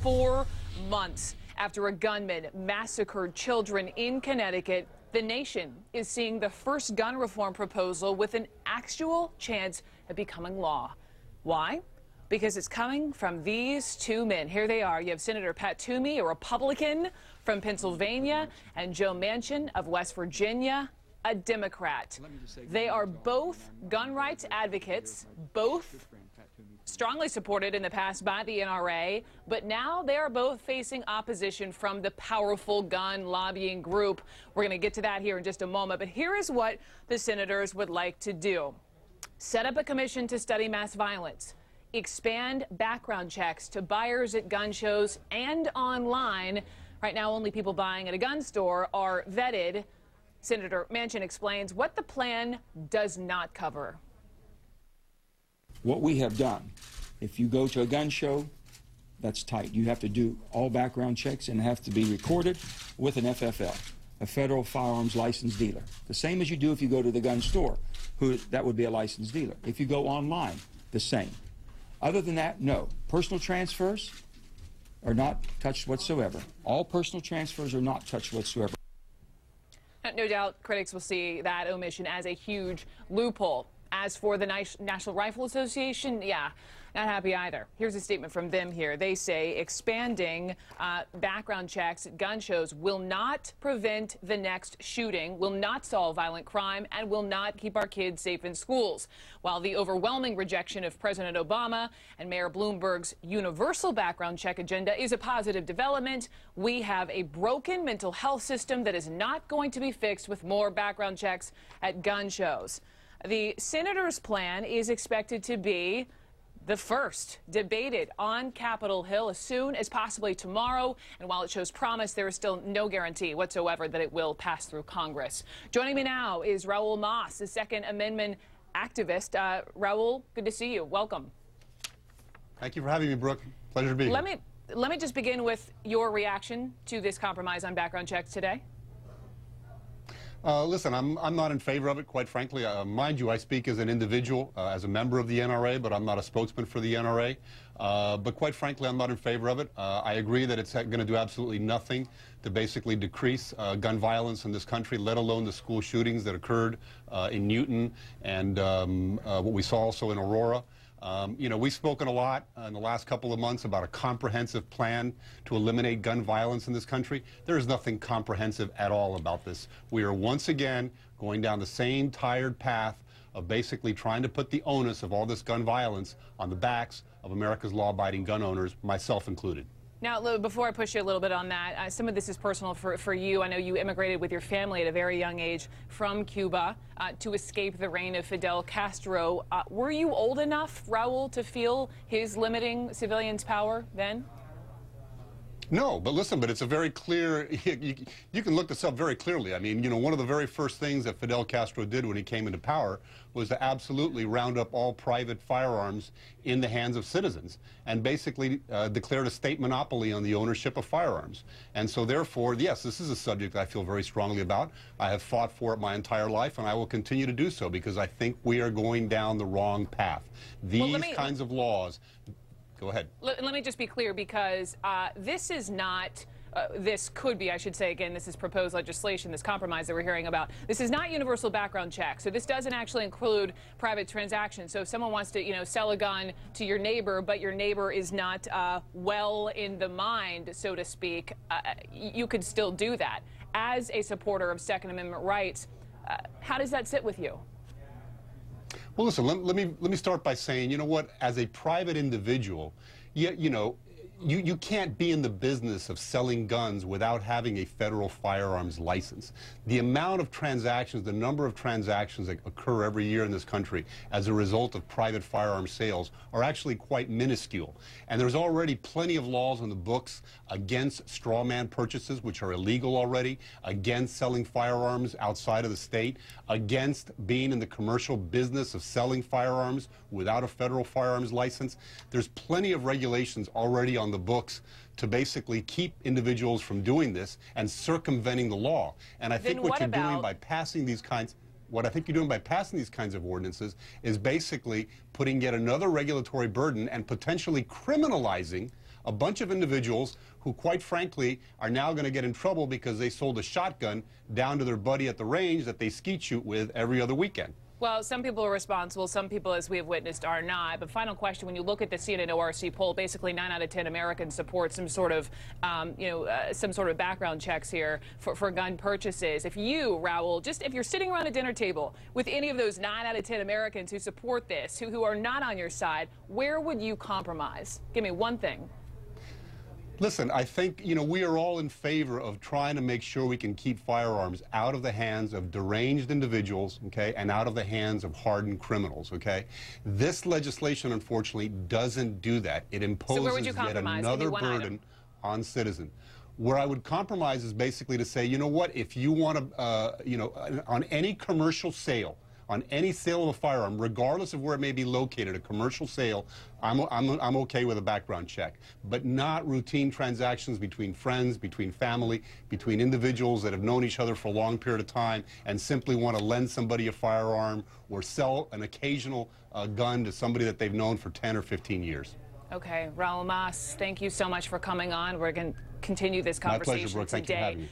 4 months after a gunman massacred children in Connecticut, the nation is seeing the first gun reform proposal with an actual chance of becoming law. Why? Because it's coming from these two men. Here they are. You have Senator Pat Toomey, a Republican from Pennsylvania, and Joe Manchin of West Virginia, a Democrat. They are both gun rights advocates, both strongly supported in the past by the NRA, but now they are both facing opposition from the powerful gun lobbying group. We're going to get to that here in just a moment, but here is what the senators would like to do. Set up a commission to study mass violence, expand background checks to buyers at gun shows and online. Right now, only people buying at a gun store are vetted. Senator Manchin explains what the plan does not cover. What we have done, if you go to a gun show, that's tight. You have to do all background checks and have to be recorded with an FFL, a federal firearms licensed dealer. The same as you do if you go to the gun store, that would be a licensed dealer. If you go online, the same. Other than that, no. Personal transfers are not touched whatsoever. All personal transfers are not touched whatsoever. No doubt critics will see that omission as a huge loophole. As for the National Rifle Association, yeah, not happy either. Here's a statement from them here. They say expanding background checks at gun shows will not prevent the next shooting, will not solve violent crime, and will not keep our kids safe in schools. While the overwhelming rejection of President Obama and Mayor Bloomberg's universal background check agenda is a positive development, we have a broken mental health system that is not going to be fixed with more background checks at gun shows. The senator's plan is expected to be the first debated on Capitol Hill as soon as possibly tomorrow. And while it shows promise, there is still no guarantee whatsoever that it will pass through Congress. Joining me now is Raul Mas, the Second Amendment activist. Raul, good to see you. Welcome. Thank you for having me, Brooke. Pleasure to be here. Let me just begin with your reaction to this compromise on background checks today. Listen, I'm not in favor of it, quite frankly. Mind you, I speak as an individual, as a member of the NRA, but I'm not a spokesman for the NRA. But quite frankly, I'm not in favor of it. I agree that it's going to do absolutely nothing to basically decrease gun violence in this country, let alone the school shootings that occurred in Newton and what we saw also in Aurora. You know, we've spoken a lot in the last couple of months about a comprehensive plan to eliminate gun violence in this country. There is nothing comprehensive at all about this. We are once again going down the same tired path of basically trying to put the onus of all this gun violence on the backs of America's law-abiding gun owners, myself included. Now, before I push you a little bit on that, some of this is personal for you. I know you immigrated with your family at a very young age from Cuba to escape the reign of Fidel Castro. Were you old enough, Raul, to feel his limiting civilians' power then? No, but listen, but it's a very clear, you can look this up very clearly. I mean, you know, one of the very first things that Fidel Castro did when he came into power was to absolutely round up all private firearms in the hands of citizens and basically declared a state monopoly on the ownership of firearms. And so therefore, yes, this is a subject I feel very strongly about. I have fought for it my entire life, and I will continue to do so because I think we are going down the wrong path. These kinds of laws... Go ahead. Let me just be clear, because this is not, this could be, I should say, again, this is proposed legislation, this compromise that we're hearing about. This is not universal background check. So this doesn't actually include private transactions. So if someone wants to, you know, sell a gun to your neighbor, but your neighbor is not well in the mind, so to speak, you could still do that. As a supporter of Second Amendment rights, how does that sit with you? Well, listen, let me start by saying, you know what, as a private individual, you know, you can't be in the business of selling guns without having a federal firearms license. The amount of transactions, the number of transactions that occur every year in this country as a result of private firearm sales are actually quite minuscule. And there's already plenty of laws on the books against straw man purchases, which are illegal already, against selling firearms outside of the state, against being in the commercial business of selling firearms without a federal firearms license. There's plenty of regulations already on the books to basically keep individuals from doing this and circumventing the law. And I think what you're doing by passing these kinds of ordinances is basically putting yet another regulatory burden and potentially criminalizing a bunch of individuals who, quite frankly, are now going to get in trouble because they sold a shotgun down to their buddy at the range that they skeet shoot with every other weekend. Well, some people are responsible. Some people, as we have witnessed, are not. But final question, when you look at the CNN ORC poll, basically 9 out of 10 Americans support some sort of, some sort of background checks here for gun purchases. If you, Raul, just if you're sitting around a dinner table with any of those 9 out of 10 Americans who support this, who are not on your side, where would you compromise? Give me one thing. Listen, I think, we are all in favor of trying to make sure we can keep firearms out of the hands of deranged individuals, okay, and out of the hands of hardened criminals, okay? This legislation, unfortunately, doesn't do that. It imposes yet another burden on citizens. Where I would compromise is basically to say, you know what, if you want to, on any commercial sale, on any sale of a firearm, regardless of where it may be located, a commercial sale, I'm okay with a background check, but not routine transactions between friends, between family, between individuals that have known each other for a long period of time and simply want to lend somebody a firearm or sell an occasional gun to somebody that they've known for 10 or 15 years. Okay, Raul Mas, thank you so much for coming on. We're going to continue this conversation My pleasure, Brooke. Thank you for having me.